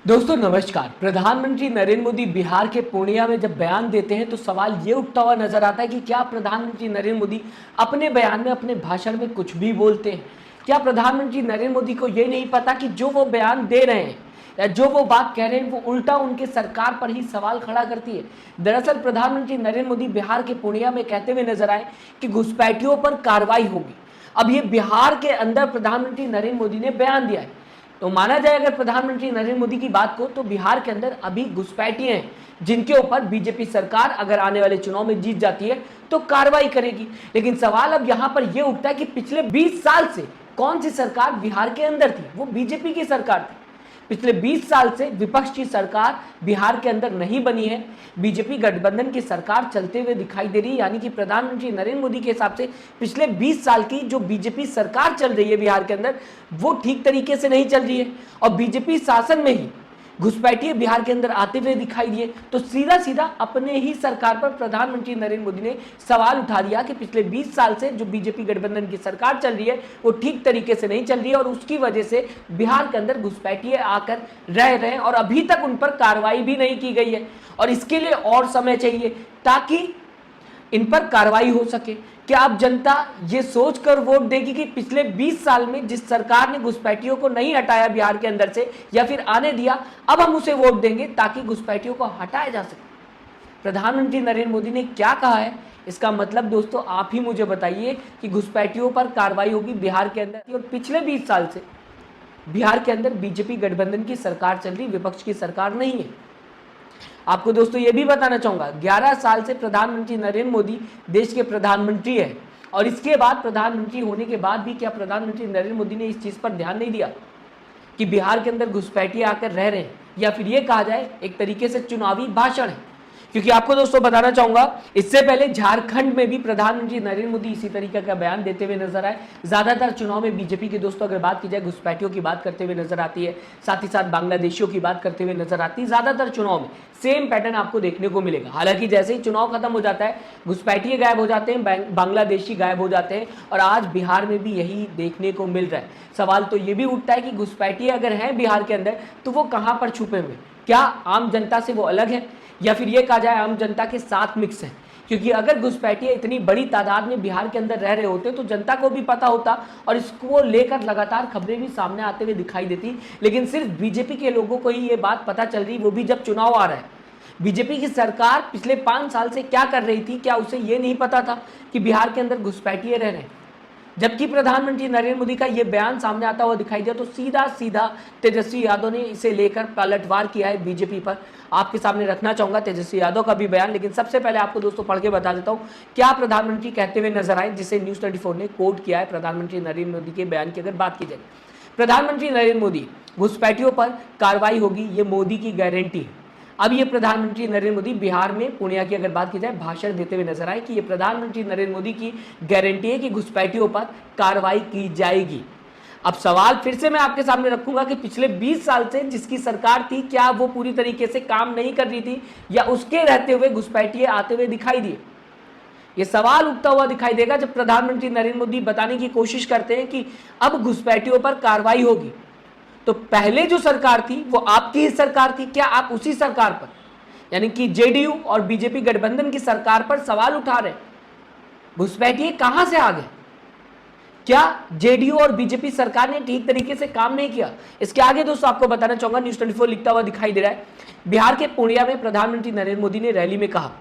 दोस्तों नमस्कार। प्रधानमंत्री नरेंद्र मोदी बिहार के पूर्णिया में जब बयान देते हैं तो सवाल ये उठता हुआ नजर आता है कि क्या प्रधानमंत्री नरेंद्र मोदी अपने बयान में अपने भाषण में कुछ भी बोलते हैं। क्या प्रधानमंत्री नरेंद्र मोदी को ये नहीं पता कि जो वो बयान दे रहे हैं या जो वो बात कह रहे हैं वो उल्टा उनके सरकार पर ही सवाल खड़ा करती है। दरअसल प्रधानमंत्री नरेंद्र मोदी बिहार के पूर्णिया में कहते हुए नजर आए कि घुसपैठियों पर कार्रवाई होगी। अब ये बिहार के अंदर प्रधानमंत्री नरेंद्र मोदी ने बयान दिया है, तो माना जाए अगर प्रधानमंत्री नरेंद्र मोदी की बात को तो बिहार के अंदर अभी घुसपैठिए हैं जिनके ऊपर बीजेपी सरकार अगर आने वाले चुनाव में जीत जाती है तो कार्रवाई करेगी। लेकिन सवाल अब यहां पर यह उठता है कि पिछले 20 साल से कौन सी सरकार बिहार के अंदर थी, वो बीजेपी की सरकार थी। पिछले 20 साल से विपक्ष की सरकार बिहार के अंदर नहीं बनी है, बीजेपी गठबंधन की सरकार चलते हुए दिखाई दे रही है। यानी कि प्रधानमंत्री नरेंद्र मोदी के हिसाब से पिछले 20 साल की जो बीजेपी सरकार चल रही है बिहार के अंदर वो ठीक तरीके से नहीं चल रही है और बीजेपी शासन में ही घुसपैठिए बिहार के अंदर आते हुए दिखाई दिए। तो सीधा सीधा अपने ही सरकार पर प्रधानमंत्री नरेंद्र मोदी ने सवाल उठा दिया कि पिछले 20 साल से जो बीजेपी गठबंधन की सरकार चल रही है वो ठीक तरीके से नहीं चल रही है और उसकी वजह से बिहार के अंदर घुसपैठिए आकर रह रहे हैं और अभी तक उन पर कार्रवाई भी नहीं की गई है और इसके लिए और समय चाहिए ताकि इन पर कार्रवाई हो सके। क्या अब जनता ये सोचकर वोट देगी कि पिछले 20 साल में जिस सरकार ने घुसपैठियों को नहीं हटाया बिहार के अंदर से या फिर आने दिया, अब हम उसे वोट देंगे ताकि घुसपैठियों को हटाया जा सके। प्रधानमंत्री नरेंद्र मोदी ने क्या कहा है, इसका मतलब दोस्तों आप ही मुझे बताइए कि घुसपैठियों पर कार्रवाई होगी बिहार के अंदर। और पिछले 20 साल से बिहार के अंदर बीजेपी गठबंधन की सरकार चल रही, विपक्ष की सरकार नहीं है। आपको दोस्तों ये भी बताना चाहूंगा 11 साल से प्रधानमंत्री नरेंद्र मोदी देश के प्रधानमंत्री है और इसके बाद प्रधानमंत्री होने के बाद भी क्या प्रधानमंत्री नरेंद्र मोदी ने इस चीज पर ध्यान नहीं दिया कि बिहार के अंदर घुसपैठिए आकर रह रहे हैं, या फिर ये कहा जाए एक तरीके से चुनावी भाषण है। क्योंकि आपको दोस्तों बताना चाहूंगा इससे पहले झारखंड में भी प्रधानमंत्री नरेंद्र मोदी इसी तरीके का बयान देते हुए नजर आए। ज्यादातर चुनाव में बीजेपी के दोस्तों अगर बात की जाए घुसपैठियों की बात करते हुए नजर आती है, साथ ही साथ बांग्लादेशियों की बात करते हुए नजर आती है। ज्यादातर चुनाव में सेम पैटर्न आपको देखने को मिलेगा। हालांकि जैसे ही चुनाव खत्म हो जाता है घुसपैठिए गायब हो जाते हैं, बांग्लादेशी गायब हो जाते हैं और आज बिहार में भी यही देखने को मिल रहा है। सवाल तो ये भी उठता है कि घुसपैठिए अगर हैं बिहार के अंदर तो वो कहां पर छुपे हुए, क्या आम जनता से वो अलग है या फिर ये कहा जाए आम जनता के साथ मिक्स है। क्योंकि अगर घुसपैठिए इतनी बड़ी तादाद में बिहार के अंदर रह रहे होते तो जनता को भी पता होता और इसको लेकर लगातार खबरें भी सामने आते हुए दिखाई देती। लेकिन सिर्फ बीजेपी के लोगों को ही ये बात पता चल रही, वो भी जब चुनाव आ रहा है। बीजेपी की सरकार पिछले 5 साल से क्या कर रही थी, क्या उसे ये नहीं पता था कि बिहार के अंदर घुसपैठिए रह रहे हैं। जबकि प्रधानमंत्री नरेंद्र मोदी का यह बयान सामने आता हुआ दिखाई दिया तो सीधा सीधा तेजस्वी यादव ने इसे लेकर पलटवार किया है बीजेपी पर। आपके सामने रखना चाहूंगा तेजस्वी यादव का भी बयान, लेकिन सबसे पहले आपको दोस्तों पढ़ के बता देता हूं क्या प्रधानमंत्री कहते हुए नजर आए, जिसे न्यूज़ 24 ने कोट किया है प्रधानमंत्री नरेंद्र मोदी के बयान की अगर बात की जाए। प्रधानमंत्री नरेंद्र मोदी, घुसपैठियों पर कार्रवाई होगी, ये मोदी की गारंटी है। अब ये प्रधानमंत्री नरेंद्र मोदी बिहार में पूर्णिया की अगर बात की जाए भाषण देते हुए नजर आए कि ये प्रधानमंत्री नरेंद्र मोदी की गारंटी है कि घुसपैठियों पर कार्रवाई की जाएगी। अब सवाल फिर से मैं आपके सामने रखूंगा कि पिछले 20 साल से जिसकी सरकार थी क्या वो पूरी तरीके से काम नहीं कर रही थी या उसके रहते हुए घुसपैठिए आते हुए दिखाई दिए। ये सवाल उठता हुआ दिखाई देगा जब प्रधानमंत्री नरेंद्र मोदी बताने की कोशिश करते हैं कि अब घुसपैठियों पर कार्रवाई होगी। तो पहले जो सरकार थी वो आपकी ही सरकार थी, क्या आप उसी सरकार पर यानी कि जेडीयू और बीजेपी गठबंधन की सरकार पर सवाल उठा रहे? घुसपैठिए कहां से आ गए? क्या जेडीयू और बीजेपी सरकार ने ठीक तरीके से काम नहीं किया? इसके आगे दोस्तों आपको बताना चाहूंगा न्यूज़ 24 लिखता हुआ दिखाई दे रहा है बिहार के पूर्णिया में प्रधानमंत्री नरेंद्र मोदी ने रैली में कहा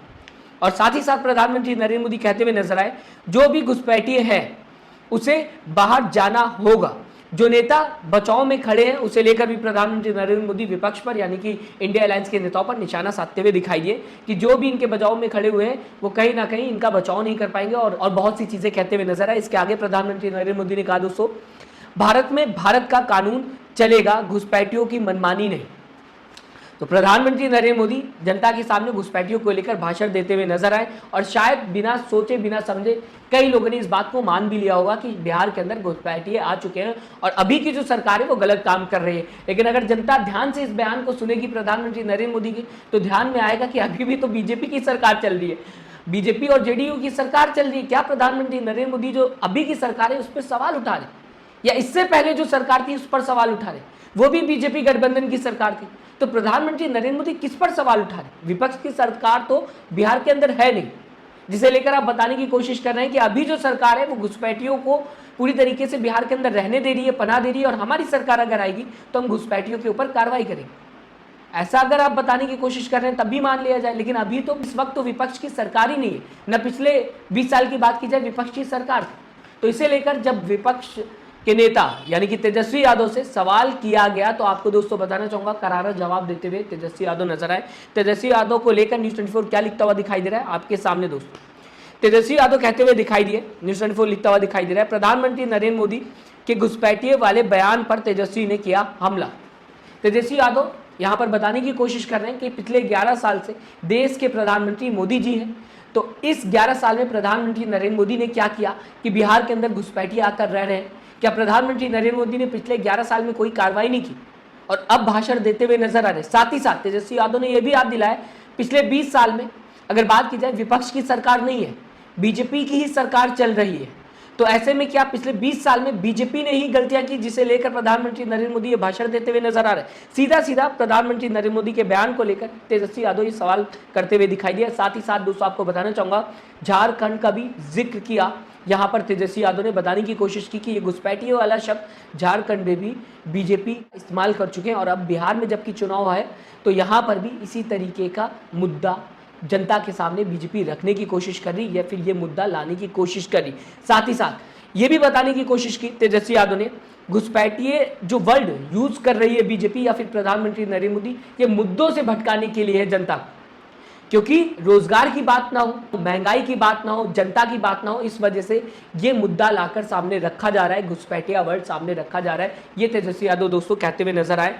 और साथ ही साथ प्रधानमंत्री नरेंद्र मोदी कहते हुए नजर आए जो भी घुसपैठिए है उसे बाहर जाना होगा। जो नेता बचाव में खड़े हैं उसे लेकर भी प्रधानमंत्री नरेंद्र मोदी विपक्ष पर यानी कि इंडिया अलायंस के नेताओं पर निशाना साधते हुए दिखाई दिए कि जो भी इनके बचाव में खड़े हुए हैं वो कहीं ना कहीं इनका बचाव नहीं कर पाएंगे और बहुत सी चीजें कहते हुए नजर आए। इसके आगे प्रधानमंत्री नरेंद्र मोदी ने कहा दोस्तों भारत में भारत का कानून चलेगा, घुसपैठियों की मनमानी नहीं। तो प्रधानमंत्री नरेंद्र मोदी जनता के सामने घुसपैठियों को लेकर भाषण देते हुए नजर आए और शायद बिना सोचे बिना समझे कई लोगों ने इस बात को मान भी लिया होगा कि बिहार के अंदर घुसपैठिए आ चुके हैं और अभी की जो सरकार है वो गलत काम कर रही है। लेकिन अगर जनता ध्यान से इस बयान को सुनेगी प्रधानमंत्री नरेंद्र मोदी की तो ध्यान में आएगा कि अभी भी तो बीजेपी की सरकार चल रही है, बीजेपी और जेडीयू की सरकार चल रही है। क्या प्रधानमंत्री नरेंद्र मोदी जो अभी की सरकार है उस पर सवाल उठा रहे? या इससे पहले जो सरकार थी उस पर सवाल उठा रहे, वो भी बीजेपी गठबंधन की सरकार थी। तो प्रधानमंत्री नरेंद्र मोदी किस पर सवाल उठा रहे? विपक्ष की सरकार तो बिहार के अंदर है नहीं, जिसे लेकर आप बताने की कोशिश कर रहे हैं कि अभी जो सरकार है वो घुसपैठियों को पूरी तरीके से बिहार के अंदर रहने दे रही है, पनाह दे रही है, और हमारी सरकार अगर आएगी तो हम घुसपैठियों के ऊपर कार्रवाई करेंगे। ऐसा अगर आप बताने की कोशिश कर रहे हैं तब भी मान लिया जाए, लेकिन अभी तो इस वक्त तो विपक्ष की सरकार ही नहीं है, न पिछले 20 साल की बात की जाए विपक्ष की सरकार थी। तो इसे लेकर जब विपक्ष के नेता यानी कि तेजस्वी यादव से सवाल किया गया तो आपको दोस्तों बताना चाहूंगा, करारा जवाब देते हुए तेजस्वी यादव नजर आए। तेजस्वी यादव को लेकर न्यूज़ 24 क्या लिखता हुआ दिखाई दे रहा है आपके सामने दोस्तों। तेजस्वी यादव कहते हुए दिखाई दिए, न्यूज़ 24 लिखता हुआ दिखाई दे रहा है, प्रधानमंत्री नरेंद्र मोदी के घुसपैठिए वाले बयान पर तेजस्वी ने किया हमला। तेजस्वी यादव यहाँ पर बताने की कोशिश कर रहे हैं कि पिछले 11 साल से देश के प्रधानमंत्री मोदी जी हैं, तो इस 11 साल में प्रधानमंत्री नरेंद्र मोदी ने क्या किया कि बिहार के अंदर घुसपैठिए आकर रह रहे हैं। क्या प्रधानमंत्री नरेंद्र मोदी ने पिछले 11 साल में कोई कार्रवाई नहीं की और अब भाषण देते हुए नजर आ रहे? साथ ही साथ तेजस्वी यादव ने यह भी याद दिलाया पिछले 20 साल में अगर बात की जाए विपक्ष की सरकार नहीं है, बीजेपी की ही सरकार चल रही है। तो ऐसे में क्या पिछले 20 साल में बीजेपी ने ही गलतियां की जिसे लेकर प्रधानमंत्री नरेंद्र मोदी ये भाषण देते हुए नजर आ रहे हैं? सीधा सीधा प्रधानमंत्री नरेंद्र मोदी के बयान को लेकर तेजस्वी यादव ये सवाल करते हुए दिखाई दिया। साथ ही साथ दोस्तों आपको बताना चाहूंगा, झारखंड का भी जिक्र किया यहाँ पर तेजस्वी यादव ने, बताने की कोशिश की कि ये घुसपैठिए वाला शब्द झारखंड में भी बीजेपी इस्तेमाल कर चुके हैं और अब बिहार में जबकि चुनाव है तो यहाँ पर भी इसी तरीके का मुद्दा जनता के सामने बीजेपी रखने की कोशिश कर रही या फिर ये मुद्दा लाने की कोशिश कर रही। साथ ही साथ ये भी बताने की कोशिश की तेजस्वी यादव ने, घुसपैठिए जो वर्ड यूज कर रही है बीजेपी या फिर प्रधानमंत्री नरेंद्र मोदी, ये मुद्दों से भटकाने के लिए है जनता, क्योंकि रोजगार की बात ना हो, महंगाई की बात ना हो, जनता की बात ना हो, इस वजह से ये मुद्दा लाकर सामने रखा जा रहा है, घुसपैठिया वर्ड सामने रखा जा रहा है। ये तेजस्वी यादव दोस्तों कहते हुए नजर आए।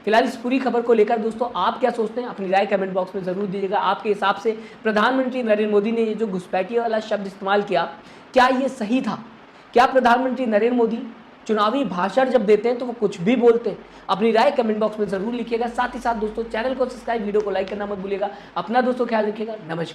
फिलहाल इस पूरी खबर को लेकर दोस्तों आप क्या सोचते हैं, अपनी राय कमेंट बॉक्स में जरूर दीजिएगा। आपके हिसाब से प्रधानमंत्री नरेंद्र मोदी ने ये जो घुसपैठिए वाला शब्द इस्तेमाल किया, क्या ये सही था? क्या प्रधानमंत्री नरेंद्र मोदी चुनावी भाषण जब देते हैं तो वो कुछ भी बोलते हैं? अपनी राय कमेंट बॉक्स में जरूर लिखिएगा। साथ ही साथ दोस्तों चैनल को सब्सक्राइब, वीडियो को लाइक करना मत भूलिएगा। अपना दोस्तों ख्याल रखिएगा। नमस्कार।